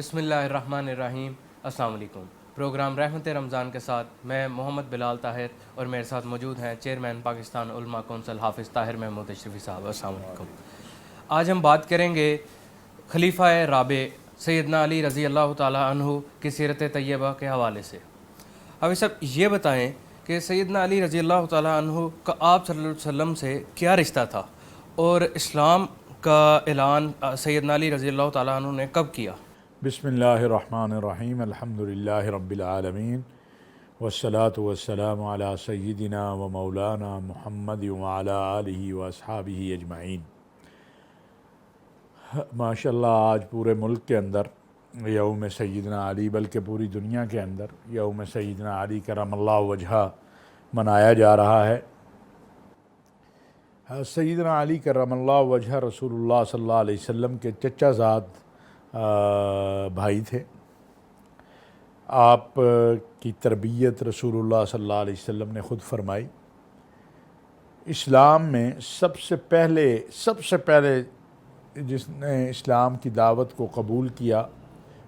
بسم اللہ الرحمن الرحیم۔ السلام علیکم۔ پروگرام رحمت رمضان کے ساتھ میں محمد بلال طاہر اور میرے ساتھ موجود ہیں چیئرمین پاکستان علماء کونسل حافظ طاہر محمود اشرفی صاحب۔ السلام علیکم۔ آج ہم بات کریں گے خلیفہ رابع سیدنا علی رضی اللہ تعالیٰ عنہ کی سیرت طیبہ کے حوالے سے۔ حافظ صاحب یہ بتائیں کہ سیدنا علی رضی اللہ تعالیٰ عنہ کا آپ صلی اللہ علیہ وسلم سے کیا رشتہ تھا اور اسلام کا اعلان سیدنا علی رضی اللہ تعالیٰ عنہ نے کب کیا؟ بسم اللہ الرحمن الرحیم، الحمدللہ رب العالمین، والصلاة والسلام علی سیدنا و مولانا محمد وعلی آلہ و اصحابہ اجمعین۔ ماشاءاللہ آج پورے ملک کے اندر یوم سیدنا علی، بلکہ پوری دنیا کے اندر یوم سیدنا علی کرم اللہ وجہہ منایا جا رہا ہے۔ سیدنا علی کرم اللہ وجہہ رسول اللہ صلی اللہ علیہ وسلم کے چچا زاد بھائی تھے۔ آپ کی تربیت رسول اللہ صلی اللہ علیہ وسلم نے خود فرمائی۔ اسلام میں سب سے پہلے جس نے اسلام کی دعوت کو قبول کیا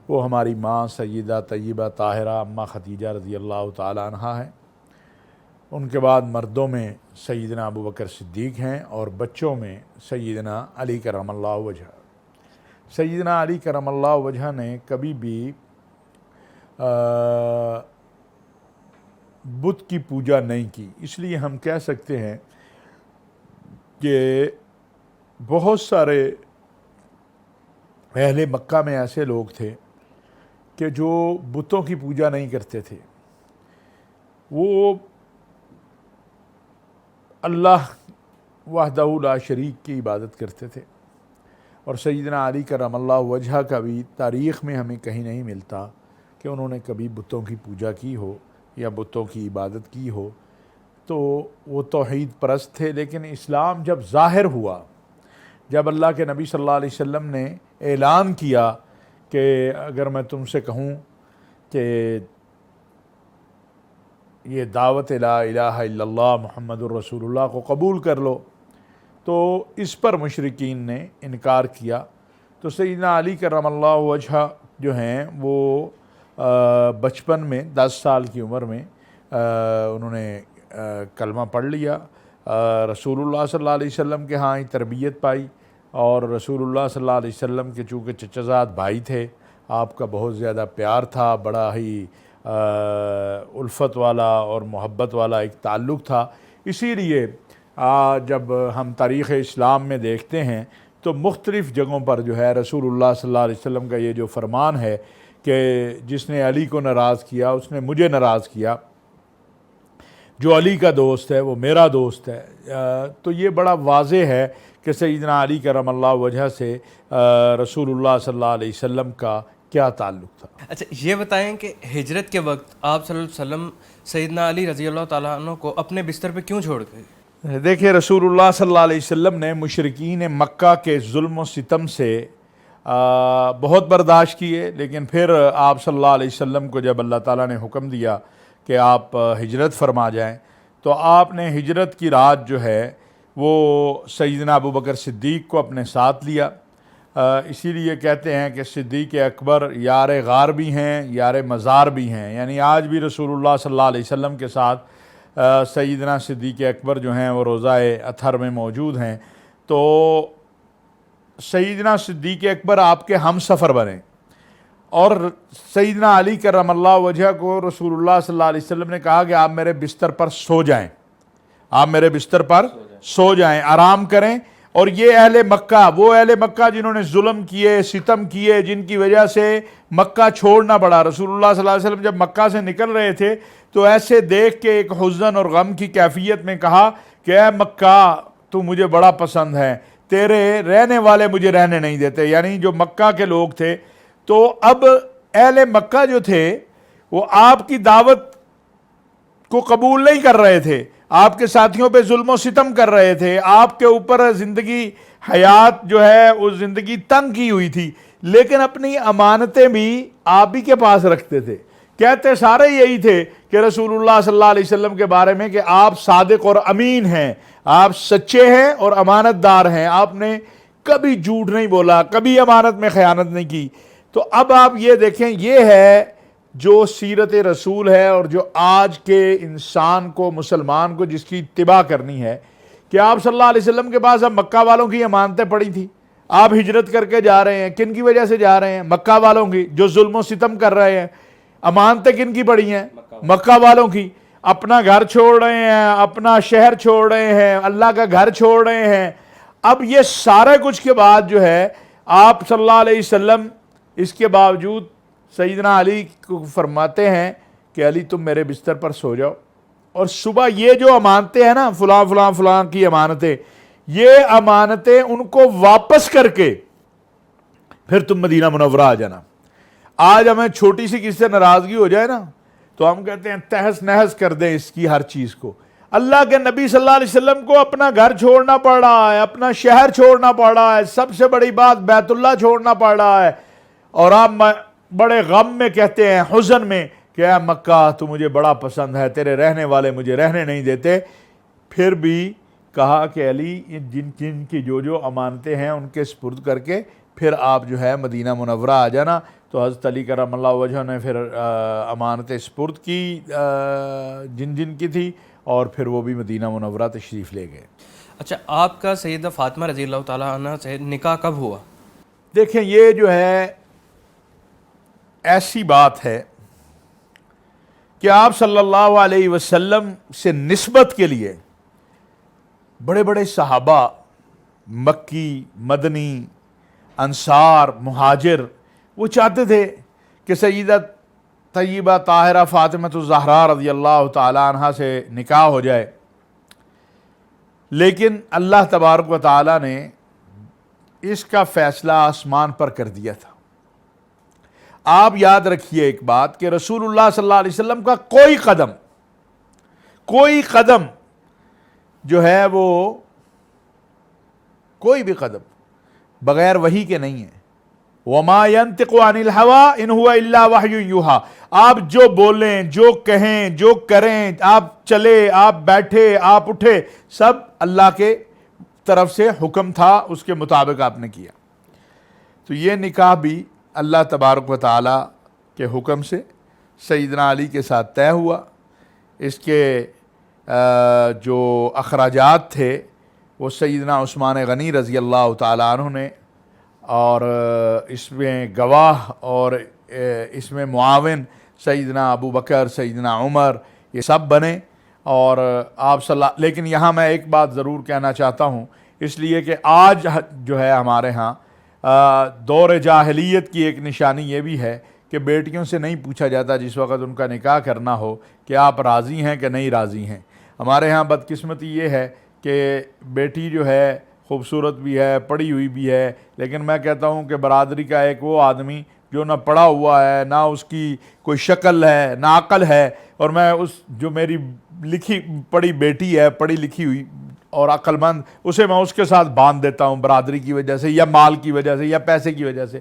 وہ ہماری ماں سیدہ طیبہ طاہرہ اماں خدیجہ رضی اللہ تعالیٰ عنہا ہے۔ ان کے بعد مردوں میں سیدنا ابو بکر صدیق ہیں اور بچوں میں سیدنا علی کرم اللہ وجہہ۔ سیدنا علی کرم اللہ وجہہ نے کبھی بھی بت کی پوجا نہیں کی، اس لیے ہم کہہ سکتے ہیں کہ بہت سارے اہل مکہ میں ایسے لوگ تھے کہ جو بتوں کی پوجا نہیں کرتے تھے، وہ اللہ وحدہ لا شریک کی عبادت کرتے تھے۔ اور سیدنا علی کرم اللہ وجہہ کا بھی تاریخ میں ہمیں کہیں نہیں ملتا کہ انہوں نے کبھی بتوں کی پوجا کی ہو یا بتوں کی عبادت کی ہو۔ تو وہ توحید پرست تھے، لیکن اسلام جب ظاہر ہوا، جب اللہ کے نبی صلی اللہ علیہ وسلم نے اعلان کیا کہ اگر میں تم سے کہوں کہ یہ دعوت لا الہ الا اللہ محمد الرسول اللہ کو قبول کر لو، تو اس پر مشرکین نے انکار کیا۔ تو سیدنا علی کرم اللہ وجہہ جو ہیں وہ بچپن میں 10 سال کی عمر میں انہوں نے کلمہ پڑھ لیا، رسول اللہ صلی اللہ علیہ وسلم کے ہاں ہی تربیت پائی، اور رسول اللہ صلی اللہ علیہ وسلم کے چونکہ چچا زاد بھائی تھے، آپ کا بہت زیادہ پیار تھا، بڑا ہی الفت والا اور محبت والا ایک تعلق تھا۔ اسی لیے جب ہم تاریخ اسلام میں دیکھتے ہیں تو مختلف جگہوں پر جو ہے رسول اللہ صلی اللہ علیہ وسلم کا یہ جو فرمان ہے کہ جس نے علی کو ناراض کیا اس نے مجھے ناراض کیا، جو علی کا دوست ہے وہ میرا دوست ہے۔ تو یہ بڑا واضح ہے کہ سیدنا علی کرم اللہ وجہہ سے رسول اللہ صلی اللہ علیہ وسلم کا کیا تعلق تھا۔ اچھا یہ بتائیں کہ ہجرت کے وقت آپ صلی اللہ علیہ وسلم سیدنا علی رضی اللہ تعالیٰ عنہ کو اپنے بستر پہ کیوں چھوڑ گئے؟ دیکھیں رسول اللہ صلی اللہ علیہ وسلم نے مشرکین مکہ کے ظلم و ستم سے بہت برداشت کیے، لیکن پھر آپ صلی اللہ علیہ وسلم کو جب اللہ تعالیٰ نے حکم دیا کہ آپ ہجرت فرما جائیں تو آپ نے ہجرت کی رات جو ہے وہ سیدنا ابو بکر صدیق کو اپنے ساتھ لیا۔ اسی لیے کہتے ہیں کہ صدیق اکبر یار غار بھی ہیں، یار مزار بھی ہیں، یعنی آج بھی رسول اللہ صلی اللہ علیہ وسلم کے ساتھ سیدنا صدیق اکبر جو ہیں وہ روضہ اطہر میں موجود ہیں۔ تو سیدنا صدیق اکبر آپ کے ہم سفر بنے، اور سیدنا علی کرم اللہ وجہہ کو رسول اللہ صلی اللہ علیہ وسلم نے کہا کہ آپ میرے بستر پر سو جائیں، آپ میرے بستر پر سو جائیں، آرام کریں۔ اور یہ اہل مکہ، وہ اہل مکہ جنہوں نے ظلم کیے، ستم کیے، جن کی وجہ سے مکہ چھوڑنا پڑا، رسول اللہ صلی اللہ علیہ وسلم جب مکہ سے نکل رہے تھے تو ایسے دیکھ کے ایک حزن اور غم کی کیفیت میں کہا کہ اے مکہ تو مجھے بڑا پسند ہے، تیرے رہنے والے مجھے رہنے نہیں دیتے، یعنی جو مکہ کے لوگ تھے۔ تو اب اہل مکہ جو تھے وہ آپ کی دعوت کو قبول نہیں کر رہے تھے، آپ کے ساتھیوں پہ ظلم و ستم کر رہے تھے، آپ کے اوپر زندگی حیات جو ہے وہ زندگی تنگ کی ہوئی تھی، لیکن اپنی امانتیں بھی آپ ہی کے پاس رکھتے تھے۔ کہتے سارے یہی تھے کہ رسول اللہ صلی اللہ علیہ وسلم کے بارے میں کہ آپ صادق اور امین ہیں، آپ سچے ہیں اور امانت دار ہیں، آپ نے کبھی جھوٹ نہیں بولا، کبھی امانت میں خیانت نہیں کی۔ تو اب آپ یہ دیکھیں، یہ ہے جو سیرت رسول ہے اور جو آج کے انسان کو، مسلمان کو جس کی اتباع کرنی ہے، کہ آپ صلی اللہ علیہ وسلم کے پاس اب مکہ والوں کی امانتیں پڑی تھیں، آپ ہجرت کر کے جا رہے ہیں، کن کی وجہ سے جا رہے ہیں؟ مکہ والوں کی، جو ظلم و ستم کر رہے ہیں۔ امانتیں کن کی پڑی ہیں؟ مکہ والوں کی۔ اپنا گھر چھوڑ رہے ہیں، اپنا شہر چھوڑ رہے ہیں، اللہ کا گھر چھوڑ رہے ہیں۔ اب یہ سارے کچھ کے بعد جو ہے آپ صلی اللہ علیہ وسلم اس کے باوجود سیدنا علی کو فرماتے ہیں کہ علی تم میرے بستر پر سو جاؤ، اور صبح یہ جو امانتیں ہیں نا، فلاں فلاں فلاں کی امانتیں، یہ امانتیں ان کو واپس کر کے پھر تم مدینہ منورہ آ جانا۔ آج ہمیں چھوٹی سی کسی سے ناراضگی ہو جائے نا تو ہم کہتے ہیں تہس نہس کر دیں اس کی ہر چیز کو۔ اللہ کے نبی صلی اللہ علیہ وسلم کو اپنا گھر چھوڑنا پڑ رہا ہے، اپنا شہر چھوڑنا پڑ رہا ہے، سب سے بڑی بات بیت اللہ چھوڑنا پڑ رہا ہے، اور آپ بڑے غم میں کہتے ہیں، حزن میں، کہ اے مکہ تو مجھے بڑا پسند ہے، تیرے رہنے والے مجھے رہنے نہیں دیتے۔ پھر بھی کہا کہ علی جن جن کی جو امانتیں ہیں ان کے سپرد کر کے پھر آپ جو ہے مدینہ منورہ آ جانا۔ تو حضرت علی کرم اللہ وجہ نے پھر امانتیں سپرد کی جن جن کی تھی، اور پھر وہ بھی مدینہ منورہ تشریف لے گئے۔ اچھا، آپ کا سیدہ فاطمہ رضی اللہ تعالیٰ عنہ سے نکاح کب ہوا؟ دیکھیں، یہ جو ہے ایسی بات ہے کہ آپ صلی اللہ علیہ وسلم سے نسبت کے لیے بڑے بڑے صحابہ، مکی، مدنی، انصار، مہاجر، وہ چاہتے تھے کہ سیدہ طیبہ طاہرہ فاطمہ الزہرا رضی اللہ تعالی عنہ سے نکاح ہو جائے، لیکن اللہ تبارک و تعالی نے اس کا فیصلہ آسمان پر کر دیا تھا۔ آپ یاد رکھیے ایک بات کہ رسول اللہ صلی اللہ علیہ وسلم کا کوئی قدم جو ہے وہ کوئی بھی قدم بغیر وحی کے نہیں ہے۔ وَمَا يَنْتِقُ عَنِ الْهَوَىٰ إِنْ هُوَ إِلَّا وَحْيٌ يُوحَىٰ۔ آپ جو بولیں، جو کہیں، جو کریں، آپ چلے، آپ بیٹھے، آپ اٹھے، سب اللہ کے طرف سے حکم تھا، اس کے مطابق آپ نے کیا۔ تو یہ نکاح بھی اللہ تبارک و تعالیٰ کے حکم سے سیدنا علی کے ساتھ طے ہوا۔ اس کے جو اخراجات تھے وہ سیدنا عثمان غنی رضی اللہ تعالیٰ عنہ نے، اور اس میں گواہ اور اس میں معاون سیدنا ابو بکر، سیدنا عمر، یہ سب بنے۔ اور آپ لیکن یہاں میں ایک بات ضرور کہنا چاہتا ہوں، اس لیے کہ آج جو ہے ہمارے ہاں دور جاہلیت کی ایک نشانی یہ بھی ہے کہ بیٹیوں سے نہیں پوچھا جاتا جس وقت ان کا نکاح کرنا ہو کہ آپ راضی ہیں کہ نہیں راضی ہیں۔ ہمارے ہاں بدقسمتی یہ ہے کہ بیٹی جو ہے خوبصورت بھی ہے، پڑھی ہوئی بھی ہے، لیکن میں کہتا ہوں کہ برادری کا ایک وہ آدمی جو نہ پڑھا ہوا ہے، نہ اس کی کوئی شکل ہے، نہ عقل ہے، اور میں جو میری لکھی پڑھی بیٹی ہے، پڑھی لکھی ہوئی اور عقل مند، اسے میں اس کے ساتھ باندھ دیتا ہوں برادری کی وجہ سے، یا مال کی وجہ سے، یا پیسے کی وجہ سے۔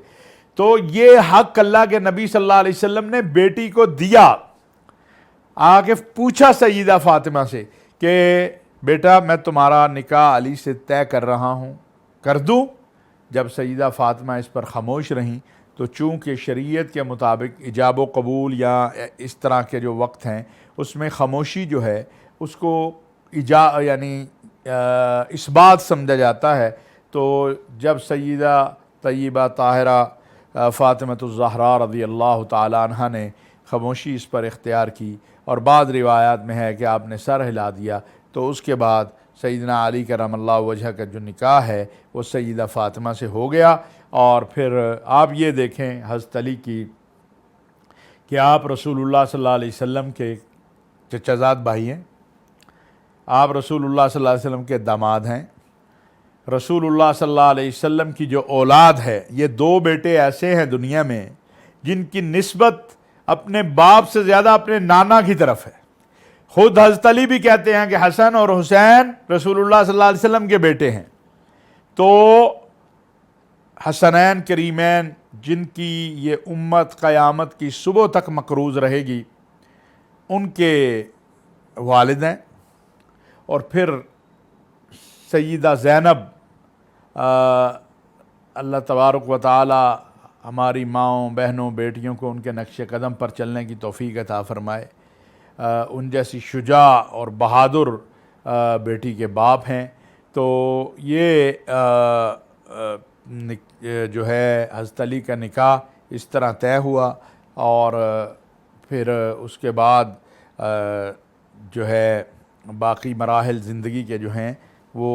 تو یہ حق اللہ کے نبی صلی اللہ علیہ وسلم نے بیٹی کو دیا۔ آگے پوچھا سیدہ فاطمہ سے کہ بیٹا میں تمہارا نکاح علی سے طے کر رہا ہوں، کر دوں؟ جب سیدہ فاطمہ اس پر خاموش رہیں تو چونکہ شریعت کے مطابق ایجاب و قبول یا اس طرح کے جو وقت ہیں اس میں خاموشی جو ہے اس کو یعنی اس بات سمجھا جاتا ہے، تو جب سیدہ طیبہ طاہرہ فاطمہ الزہرا رضی اللہ تعالی عنہ نے خاموشی اس پر اختیار کی، اور بعض روایات میں ہے کہ آپ نے سر ہلا دیا، تو اس کے بعد سیدنا علی کرم اللہ وجہ کا جو نکاح ہے وہ سیدہ فاطمہ سے ہو گیا۔ اور پھر آپ یہ دیکھیں حضرت علی کی کہ آپ رسول اللہ صلی اللہ علیہ وسلم کے چچا زاد بھائی ہیں، آپ رسول اللہ صلی اللہ علیہ وسلم کے داماد ہیں۔ رسول اللہ صلی اللہ علیہ وسلم کی جو اولاد ہے، یہ دو بیٹے ایسے ہیں دنیا میں جن کی نسبت اپنے باپ سے زیادہ اپنے نانا کی طرف ہے۔ خود حضرت علی بھی کہتے ہیں کہ حسن اور حسین رسول اللہ صلی اللہ علیہ وسلم کے بیٹے ہیں۔ تو حسنین کریمین جن کی یہ امت قیامت کی صبح تک مقروض رہے گی، ان کے والد ہیں۔ اور پھر سیدہ زینب اللہ تبارک و تعالی ہماری ماؤں بہنوں بیٹیوں کو ان کے نقش قدم پر چلنے کی توفیق عطا فرمائے۔ ان جیسی شجاع اور بہادر بیٹی کے باپ ہیں۔ تو یہ جو ہے حضرت علی کا نکاح اس طرح طے ہوا، اور پھر اس کے بعد جو ہے باقی مراحل زندگی کے جو ہیں وہ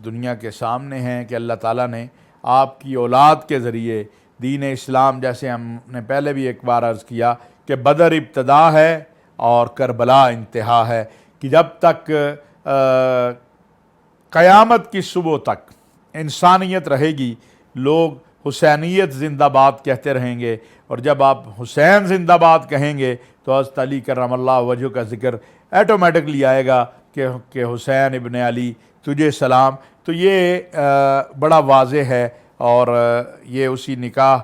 دنیا کے سامنے ہیں کہ اللہ تعالیٰ نے آپ کی اولاد کے ذریعے دین اسلام، جیسے ہم نے پہلے بھی ایک بار عرض کیا کہ بدر ابتدا ہے اور کربلا انتہا ہے، کہ جب تک قیامت کی صبح تک انسانیت رہے گی لوگ حسینیت زندہ باد کہتے رہیں گے، اور جب آپ حسین زندہ باد کہیں گے تو حضرت علی کرم اللہ وجہ کا ذکر ایٹومیٹکلی آئے گا کہ حسین ابن علی تجھے سلام۔ تو یہ بڑا واضح ہے، اور یہ اسی نکاح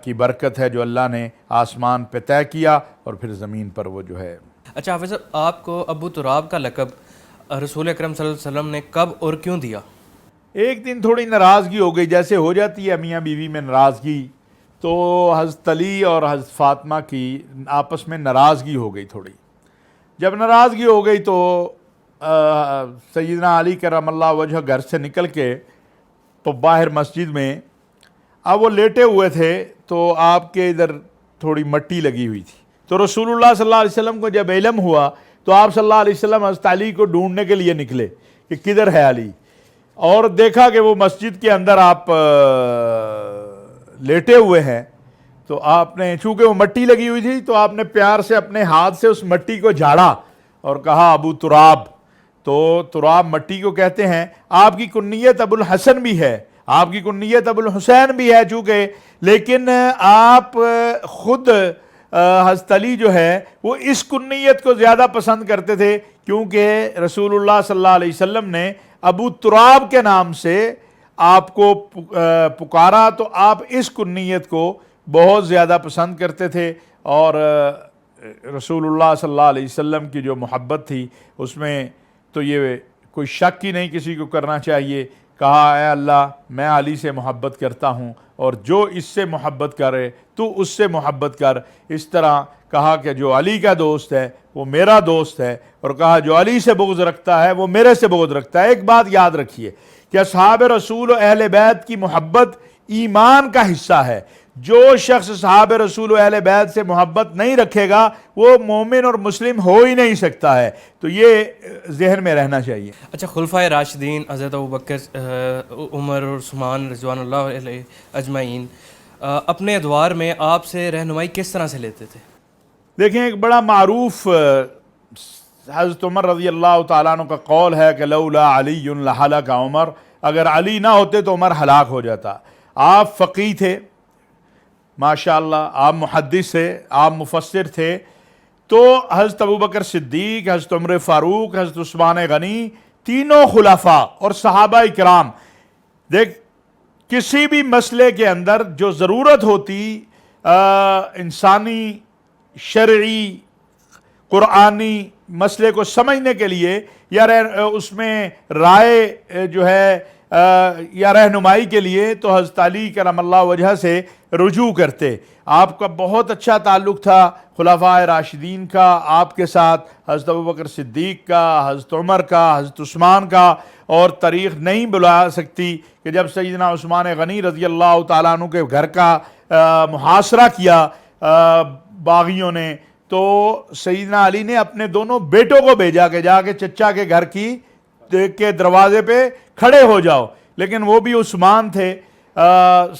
کی برکت ہے جو اللہ نے آسمان پہ طے کیا اور پھر زمین پر وہ جو ہے۔ اچھا حافظ صاحب، آپ کو ابو تراب کا لقب رسول اکرم صلی اللہ علیہ وسلم نے کب اور کیوں دیا؟ ایک دن تھوڑی ناراضگی ہو گئی، جیسے ہو جاتی ہے میاں بیوی میں ناراضگی، تو حضرت علی اور حضرت فاطمہ کی آپس میں ناراضگی ہو گئی تھوڑی۔ جب ناراضگی ہو گئی تو سیدنا علی کرم اللہ وجہ گھر سے نکل کے تو باہر مسجد میں اب وہ لیٹے ہوئے تھے، تو آپ کے ادھر تھوڑی مٹی لگی ہوئی تھی، تو رسول اللہ صلی اللہ علیہ وسلم کو جب علم ہوا تو آپ صلی اللہ علیہ وسلم حضرت علی کو ڈھونڈنے کے لیے نکلے کہ کدھر ہے علی، اور دیکھا کہ وہ مسجد کے اندر آپ لیٹے ہوئے ہیں۔ تو آپ نے، چونکہ وہ مٹی لگی ہوئی تھی، تو آپ نے پیار سے اپنے ہاتھ سے اس مٹی کو جھاڑا اور کہا ابو تراب۔ تو تراب مٹی کو کہتے ہیں۔ آپ کی کنیت ابو الحسن بھی ہے، آپ کی کنیت ابو الحسین بھی ہے چونکہ، لیکن آپ خود حضرت علی جو ہے وہ اس کنیت کو زیادہ پسند کرتے تھے، کیونکہ رسول اللہ صلی اللہ علیہ وسلم نے ابو تراب کے نام سے آپ کو پکارا، تو آپ اس کنیت کو بہت زیادہ پسند کرتے تھے، اور رسول اللہ صلی اللہ علیہ وسلم کی جو محبت تھی اس میں تو یہ کوئی شک ہی نہیں کسی کو کرنا چاہیے۔ کہا اے اللہ میں علی سے محبت کرتا ہوں، اور جو اس سے محبت کرے تو اس سے محبت کر۔ اس طرح کہا کہ جو علی کا دوست ہے وہ میرا دوست ہے، اور کہا جو علی سے بغض رکھتا ہے وہ میرے سے بغض رکھتا ہے۔ ایک بات یاد رکھیے کہ اصحاب رسول و اہل بیت کی محبت ایمان کا حصہ ہے۔ جو شخص صحاب رسول و اہل بیت سے محبت نہیں رکھے گا وہ مومن اور مسلم ہو ہی نہیں سکتا ہے، تو یہ ذہن میں رہنا چاہیے۔ اچھا، خلفائے راشدین حضرت ابوبکر، عمر اور عثمان رضوان اللہ علیہ اجمعین اپنے ادوار میں آپ سے رہنمائی کس طرح سے لیتے تھے؟ دیکھیں، ایک بڑا معروف حضرت عمر رضی اللہ تعالیٰ عنہ کا قول ہے کہ لولا علی لہلک عمر، اگر علی نہ ہوتے تو عمر ہلاک ہو جاتا۔ آپ فقیہ تھے ماشاءاللہ، آپ محدث تھے، آپ مفسر تھے، تو حضرت ابوبکر صدیق، حضرت عمر فاروق، حضرت عثمان غنی، تینوں خلفاء اور صحابہ اکرام، دیکھ کسی بھی مسئلے کے اندر جو ضرورت ہوتی انسانی شرعی قرآنی مسئلے کو سمجھنے کے لیے، یا اس میں رائے جو ہے یا رہنمائی کے لیے، تو حضرت علی کرم اللہ وجہ سے رجوع کرتے۔ آپ کا بہت اچھا تعلق تھا خلفاء راشدین کا آپ کے ساتھ، حضرت ابوبکر صدیق کا، حضرت عمر کا، حضرت عثمان کا، اور تاریخ نہیں بلا سکتی کہ جب سیدنا عثمان غنی رضی اللہ تعالیٰ عنہ کے گھر کا محاصرہ کیا باغیوں نے، تو سیدنا علی نے اپنے دونوں بیٹوں کو بھیجا کہ جا کے چچا کے گھر کے دروازے پہ کھڑے ہو جاؤ، لیکن وہ بھی عثمان تھے۔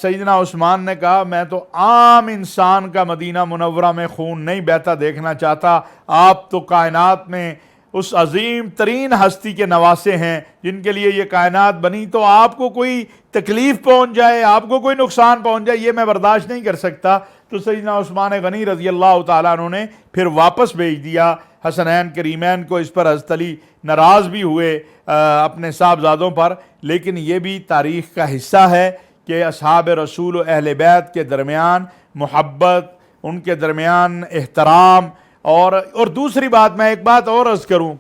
سیدنا عثمان نے کہا میں تو عام انسان کا مدینہ منورہ میں خون نہیں بہتا دیکھنا چاہتا، آپ تو کائنات میں اس عظیم ترین ہستی کے نواسے ہیں جن کے لیے یہ کائنات بنی، تو آپ کو کوئی تکلیف پہنچ جائے، آپ کو کوئی نقصان پہنچ جائے، یہ میں برداشت نہیں کر سکتا۔ تو سیدنا عثمان غنی رضی اللہ تعالیٰ عنہ نے پھر واپس بھیج دیا حسنین کریمین کو۔ اس پر حضرت علی ناراض بھی ہوئے اپنے صاحبزادوں پر، لیکن یہ بھی تاریخ کا حصہ ہے کہ اصحاب رسول و اہل بیت کے درمیان محبت، ان کے درمیان احترام، اور دوسری بات میں ایک بات اور عرض کروں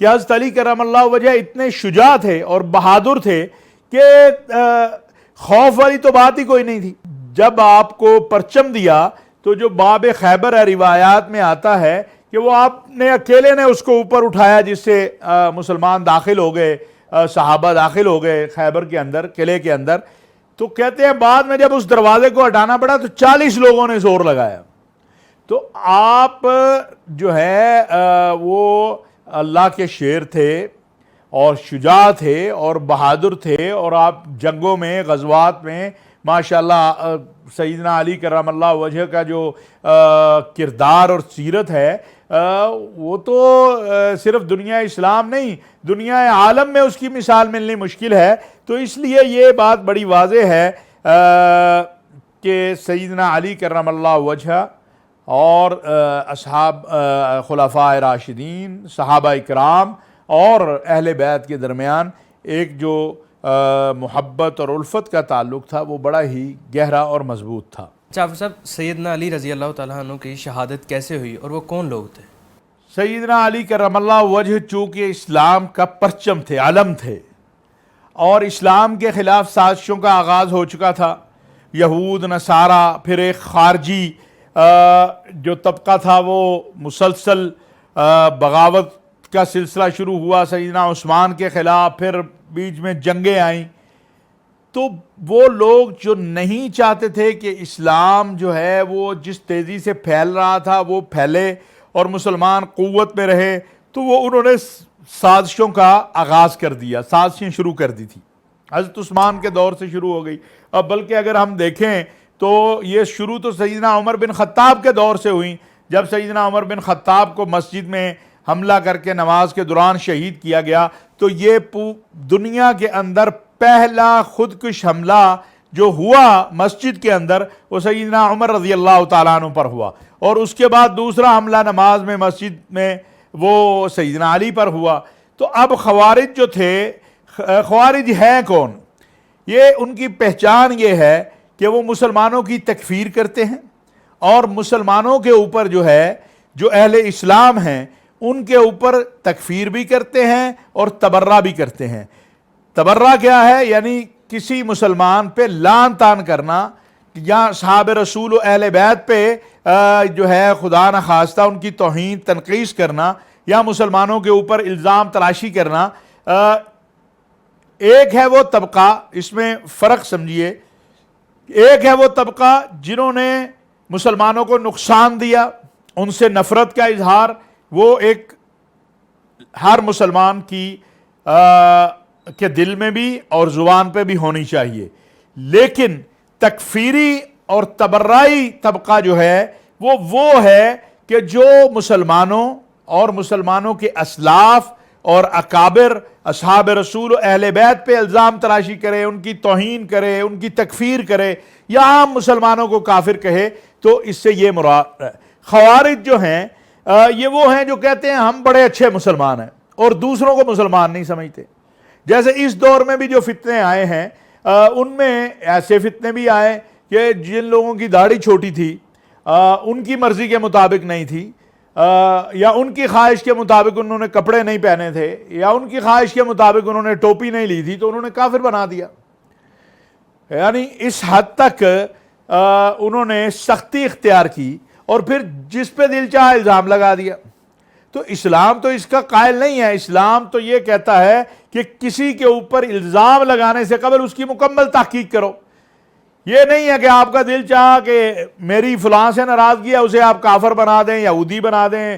کہ حضرت علی کرم اللہ وجہ اتنے شجاع تھے اور بہادر تھے کہ خوف والی تو بات ہی کوئی نہیں تھی۔ جب آپ کو پرچم دیا تو جو باب خیبر ہے روایات میں آتا ہے کہ وہ آپ نے اکیلے نے اس کو اوپر اٹھایا، جس سے مسلمان داخل ہو گئے، صحابہ داخل ہو گئے خیبر کے اندر، قلعے کے اندر. تو کہتے ہیں بعد میں جب اس دروازے کو ہٹانا پڑا تو 40 لوگوں نے زور لگایا. تو آپ جو ہے وہ اللہ کے شیر تھے اور شجاع تھے اور بہادر تھے، اور آپ جنگوں میں، غزوات میں ماشاءاللہ سیدنا علی کرم اللہ وجہ کا جو کردار اور سیرت ہے وہ تو صرف دنیا اسلام نہیں، دنیا عالم میں اس کی مثال ملنی مشکل ہے. تو اس لیے یہ بات بڑی واضح ہے کہ سیدنا علی کرم اللہ وجہ اور اصحاب خلفاء راشدین، صحابہ اکرام اور اہل بیت کے درمیان ایک جو محبت اور الفت کا تعلق تھا وہ بڑا ہی گہرا اور مضبوط تھا. حافظ صاحب، سیدنا علی رضی اللہ تعالیٰ عنہ کی شہادت کیسے ہوئی اور وہ کون لوگ تھے؟ سیدنا علی کرم اللہ وجہ چونکہ اسلام کا پرچم تھے، علم تھے، اور اسلام کے خلاف سازشوں کا آغاز ہو چکا تھا. یہود، نصارہ، پھر ایک خارجی جو طبقہ تھا وہ مسلسل بغاوت کا سلسلہ شروع ہوا سیدنا عثمان کے خلاف، پھر بیچ میں جنگیں آئیں. تو وہ لوگ جو نہیں چاہتے تھے کہ اسلام جو ہے وہ جس تیزی سے پھیل رہا تھا وہ پھیلے اور مسلمان قوت میں رہے، تو وہ انہوں نے سازشوں کا آغاز کر دیا، سازشیں شروع کر دی تھی. حضرت عثمان کے دور سے شروع ہو گئی. اب بلکہ اگر ہم دیکھیں تو یہ شروع تو سیدنا عمر بن خطاب کے دور سے ہوئی، جب سیدنا عمر بن خطاب کو مسجد میں حملہ کر کے نماز کے دوران شہید کیا گیا. تو یہ دنیا کے اندر پہلا خودکش حملہ جو ہوا مسجد کے اندر وہ سیدنا عمر رضی اللہ تعالیٰ عنہ پر ہوا، اور اس کے بعد دوسرا حملہ نماز میں مسجد میں وہ سیدنا علی پر ہوا. تو اب خوارج جو تھے، خوارج ہیں کون؟ یہ ان کی پہچان یہ ہے کہ وہ مسلمانوں کی تکفیر کرتے ہیں، اور مسلمانوں کے اوپر جو ہے، جو اہل اسلام ہیں ان کے اوپر تکفیر بھی کرتے ہیں اور تبرہ بھی کرتے ہیں. تبرہ کیا ہے؟ یعنی کسی مسلمان پہ لعن طعن کرنا، یا صحاب رسول و اہل بیت پہ جو ہے خدا نخواستہ ان کی توہین تنقیص کرنا، یا مسلمانوں کے اوپر الزام تراشی کرنا. ایک ہے وہ طبقہ، اس میں فرق سمجھیے، ایک ہے وہ طبقہ جنہوں نے مسلمانوں کو نقصان دیا، ان سے نفرت کا اظہار، وہ ایک ہر مسلمان کی کے دل میں بھی اور زبان پہ بھی ہونی چاہیے. لیکن تکفیری اور تبرعی طبقہ جو ہے وہ ہے کہ جو مسلمانوں اور مسلمانوں کے اسلاف اور اکابر اصحاب رسول و اہل بیت پہ الزام تراشی کرے، ان کی توہین کرے، ان کی تکفیر کرے، یا عام مسلمانوں کو کافر کہے. تو اس سے یہ مراد ہے. خوارج جو ہیں یہ وہ ہیں جو کہتے ہیں ہم بڑے اچھے مسلمان ہیں اور دوسروں کو مسلمان نہیں سمجھتے. جیسے اس دور میں بھی جو فتنے آئے ہیں ان میں ایسے فتنے بھی آئے کہ جن لوگوں کی داڑھی چھوٹی تھی، ان کی مرضی کے مطابق نہیں تھی، یا ان کی خواہش کے مطابق انہوں نے کپڑے نہیں پہنے تھے، یا ان کی خواہش کے مطابق انہوں نے ٹوپی نہیں لی تھی، تو انہوں نے کافر بنا دیا. یعنی اس حد تک انہوں نے سختی اختیار کی اور پھر جس پہ دل چاہا الزام لگا دیا. تو اسلام تو اس کا قائل نہیں ہے. اسلام تو یہ کہتا ہے کہ کسی کے اوپر الزام لگانے سے قبل اس کی مکمل تحقیق کرو. یہ نہیں ہے کہ آپ کا دل چاہا کہ میری فلاں سے ناراضگی ہے اسے آپ کافر بنا دیں، یہودی بنا دیں،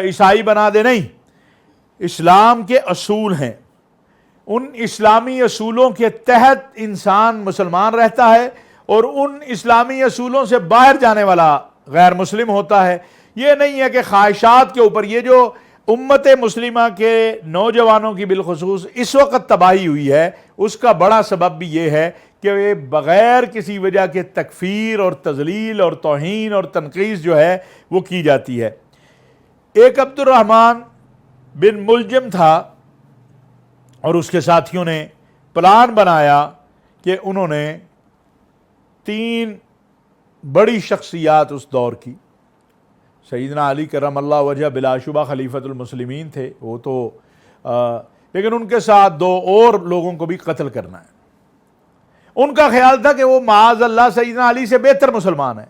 عیسائی بنا دیں. نہیں، اسلام کے اصول ہیں، ان اسلامی اصولوں کے تحت انسان مسلمان رہتا ہے، اور ان اسلامی اصولوں سے باہر جانے والا غیر مسلم ہوتا ہے. یہ نہیں ہے کہ خواہشات کے اوپر. یہ جو امت مسلمہ کے نوجوانوں کی بالخصوص اس وقت تباہی ہوئی ہے، اس کا بڑا سبب بھی یہ ہے کہ وہ بغیر کسی وجہ کے تکفیر اور تذلیل اور توہین اور تنقیص جو ہے وہ کی جاتی ہے. ایک عبد الرحمن بن ملجم تھا، اور اس کے ساتھیوں نے پلان بنایا کہ انہوں نے 3 بڑی شخصیات اس دور کی. سیدنا علی کرم اللہ وجہ بلا شبہ خلیفۃ المسلمین تھے وہ تو، لیکن ان کے ساتھ 2 اور لوگوں کو بھی قتل کرنا ہے. ان کا خیال تھا کہ وہ معاذ اللہ سیدنا علی سے بہتر مسلمان ہے،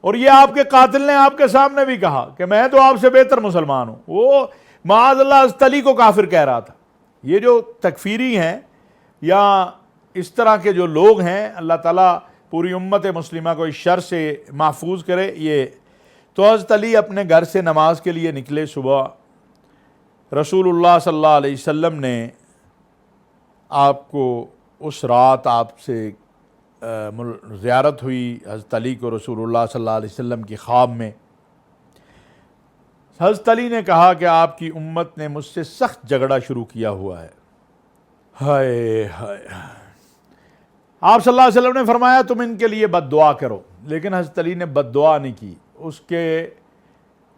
اور یہ آپ کے قاتل نے آپ کے سامنے بھی کہا کہ میں تو آپ سے بہتر مسلمان ہوں، وہ معاذ اللہ حضرت علی کو کافر کہہ رہا تھا۔ یہ جو تکفیری ہیں یا اس طرح کے جو لوگ ہیں، اللہ تعالیٰ پوری امت مسلمہ کو اس شر سے محفوظ کرے۔ یہ تو حضرت علی اپنے گھر سے نماز کے لیے نکلے صبح، رسول اللہ صلی اللہ علیہ وسلم نے آپ کو اس رات آپ سے زیارت ہوئی، حضرت علی کو رسول اللہ صلی اللہ علیہ وسلم کی خواب میں۔ حضرت علی نے کہا کہ آپ کی امت نے مجھ سے سخت جھگڑا شروع کیا ہوا ہے۔ ہائے ہائے، آپ صلی اللہ علیہ وسلم نے فرمایا تم ان کے لیے بد دعا کرو، لیکن حضرت علی نے بد دعا نہیں کی، اس کے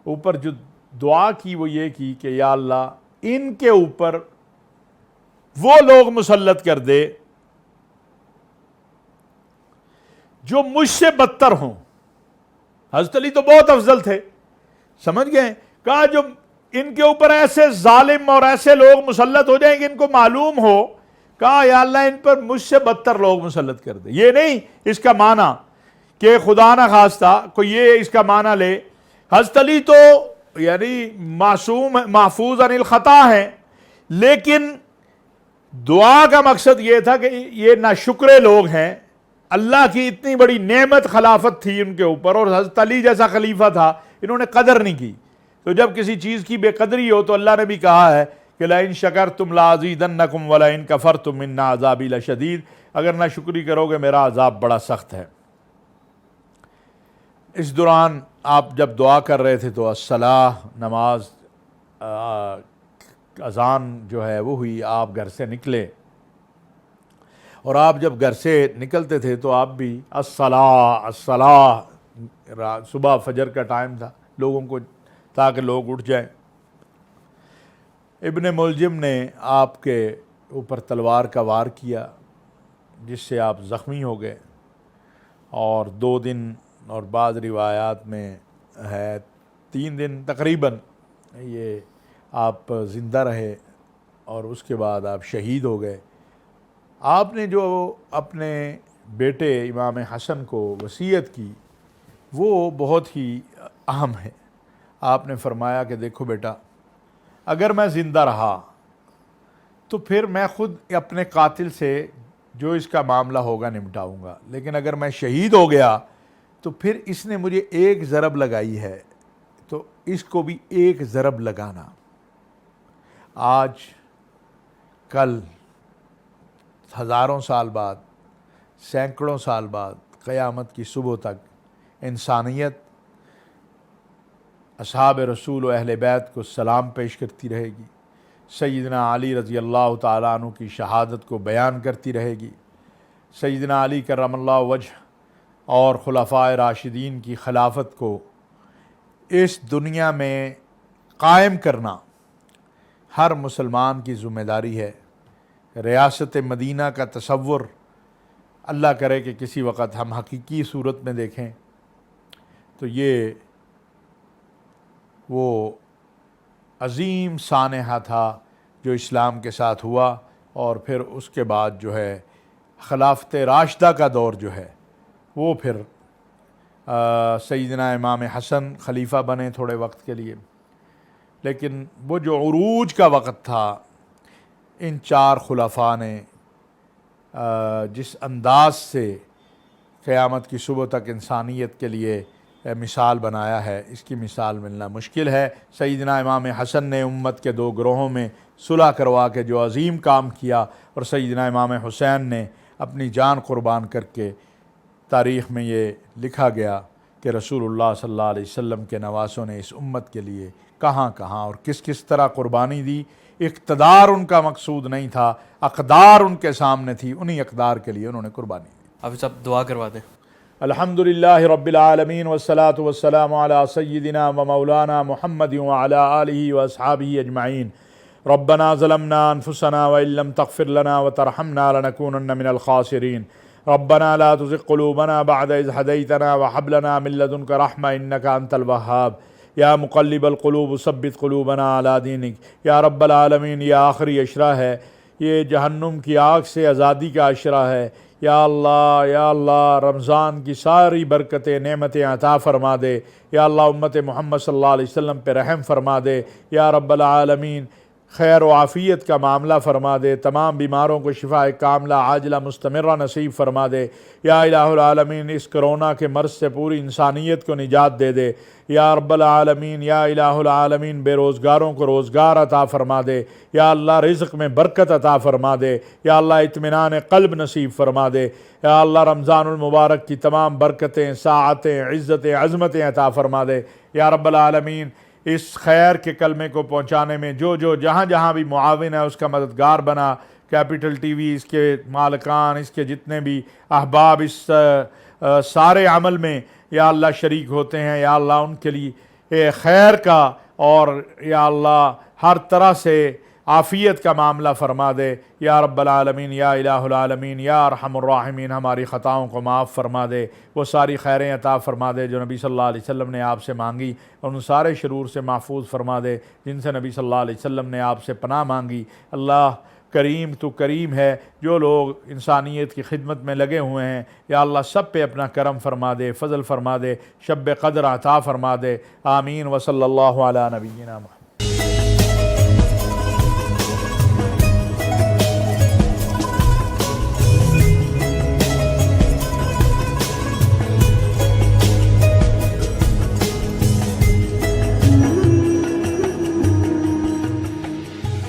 اوپر جو دعا کی وہ یہ کی کہ یا اللہ ان کے اوپر وہ لوگ مسلط کر دے جو مجھ سے بدتر ہوں۔ حضرت علی تو بہت افضل تھے، سمجھ گئے؟ کہا جو ان کے اوپر ایسے ظالم اور ایسے لوگ مسلط ہو جائیں کہ ان کو معلوم ہو، کہا یا اللہ ان پر مجھ سے بدتر لوگ مسلط کر دے۔ یہ نہیں اس کا معنی کہ خدا نہ خواستہ کوئی یہ اس کا معنی لے، حضرت علی تو یعنی معصوم محفوظ عن الخطا ہے، لیکن دعا کا مقصد یہ تھا کہ یہ ناشکرے لوگ ہیں، اللہ کی اتنی بڑی نعمت خلافت تھی ان کے اوپر، اور حضرت علی جیسا خلیفہ تھا، انہوں نے قدر نہیں کی۔ تو جب کسی چیز کی بے قدری ہو تو اللہ نے بھی کہا ہے کہ لَإِن شَكَرْتُمْ لَأَزِيدَنَّكُمْ وَلَئِن كَفَرْتُمْ إِنَّ عَذَابِي لَشَدِيدٌ، اگر نہ شکری کرو گے میرا عذاب بڑا سخت ہے۔ اس دوران آپ جب دعا کر رہے تھے تو الصلاۃ نماز اذان جو ہے وہ ہوئی، آپ گھر سے نکلے، اور آپ جب گھر سے نکلتے تھے تو آپ بھی الصلاۃ الصلاۃ، صبح فجر کا ٹائم تھا لوگوں کو تاکہ لوگ اٹھ جائیں۔ ابن ملجم نے آپ کے اوپر تلوار کا وار کیا جس سے آپ زخمی ہو گئے، اور 2 دن اور بعض روایات میں ہے 3 دن تقریباً یہ آپ زندہ رہے، اور اس کے بعد آپ شہید ہو گئے۔ آپ نے جو اپنے بیٹے امام حسن کو وصیت کی وہ بہت ہی اہم ہے۔ آپ نے فرمایا کہ دیکھو بیٹا، اگر میں زندہ رہا تو پھر میں خود اپنے قاتل سے جو اس کا معاملہ ہوگا نمٹاؤں گا، لیکن اگر میں شہید ہو گیا تو پھر اس نے مجھے 1 ضرب لگائی ہے تو اس کو بھی 1 ضرب لگانا۔ آج کل ہزاروں سال بعد، سینکڑوں سال بعد، قیامت کی صبح تک انسانیت اصحاب رسول و اہل بیت کو سلام پیش کرتی رہے گی، سیدنا علی رضی اللہ تعالیٰ عنہ کی شہادت کو بیان کرتی رہے گی، سیدنا علی کرم اللہ وجہ اور خلفائے راشدین کی خلافت کو اس دنیا میں قائم کرنا ہر مسلمان کی ذمہ داری ہے۔ ریاست مدینہ کا تصور اللہ کرے کہ کسی وقت ہم حقیقی صورت میں دیکھیں تو یہ وہ عظیم سانحہ تھا جو اسلام کے ساتھ ہوا، اور پھر اس کے بعد جو ہے خلافت راشدہ کا دور جو ہے وہ پھر سیدنا امام حسن خلیفہ بنے تھوڑے وقت کے لیے، لیکن وہ جو عروج کا وقت تھا ان 4 خلفاء نے جس انداز سے قیامت کی صبح تک انسانیت کے لیے مثال بنایا ہے، اس کی مثال ملنا مشکل ہے۔ سیدنا امام حسن نے امت کے 2 گروہوں میں صلح کروا کے جو عظیم کام کیا، اور سیدنا امام حسین نے اپنی جان قربان کر کے تاریخ میں یہ لکھا گیا کہ رسول اللہ صلی اللہ علیہ وسلم کے نواسوں نے اس امت کے لیے کہاں کہاں اور کس کس طرح قربانی دی۔ اقتدار ان کا مقصود نہیں تھا، اقدار ان کے سامنے تھی، انہی اقدار کے لیے انہوں نے قربانی دی۔ اب سب دعا کروا دیں۔ الحمدللہ رب العالمین والصلاة والسلام علی سیدنا و مولانا محمد وعلی آلہ واصحابہ اجمعین۔ ربنا ظلمنا انفسنا وان لم تغفر لنا وترحمنا لنکونن من الخاسرین۔ ربنا لا تزغ قلوبنا بعد اذ ہدیتنا وہب لنا من لدنک رحمہ انک انت الوہاب۔ یا مقلب القلوب ثبت قلوبنا علی دینک۔ یا رب العالمین، یہ آخری عشرہ ہے، یہ جہنم کی آگ سے آزادی کا عشرہ ہے، یا اللہ رمضان کی ساری برکتیں نعمتیں عطا فرما دے، یا اللہ امت محمد صلی اللہ علیہ وسلم پہ رحم فرما دے، یا رب العالمین خیر و عافیت کا معاملہ فرما دے، تمام بیماروں کو شفاء کاملہ عاجلہ مستمرہ نصیب فرما دے، یا الہ العالمین اس کرونا کے مرض سے پوری انسانیت کو نجات دے دے، یا رب العالمین یا الہ العالمین بے روزگاروں کو روزگار عطا فرما دے، یا اللہ رزق میں برکت عطا فرما دے، یا اللہ اطمینان قلب نصیب فرما دے، یا اللہ رمضان المبارک کی تمام برکتیں ساعتیں عزتیں عظمتیں عطا فرما دے، یا رب العالمین اس خیر کے کلمے کو پہنچانے میں جو جہاں بھی معاون ہے اس کا مددگار بنا۔ کیپٹل ٹی وی، اس کے مالکان، اس کے جتنے بھی احباب اس سارے عمل میں یا اللہ شریک ہوتے ہیں، یا اللہ ان کے لیے خیر کا اور یا اللہ ہر طرح سے عافیت کا معاملہ فرما دے، یا رب العالمین یا الہ العالمین یا ارحم الراحمین ہماری خطاؤں کو معاف فرما دے، وہ ساری خیریں عطا فرما دے جو نبی صلی اللہ علیہ وسلم نے آپ سے مانگی، اور ان سارے شرور سے محفوظ فرما دے جن سے نبی صلی اللہ علیہ وسلم نے آپ سے پناہ مانگی۔ اللہ کریم تو کریم ہے، جو لوگ انسانیت کی خدمت میں لگے ہوئے ہیں یا اللہ سب پہ اپنا کرم فرما دے، فضل فرما دے، شب قدر عطا فرما دے، آمین۔ وصلی اللہ علی نبینا محمد۔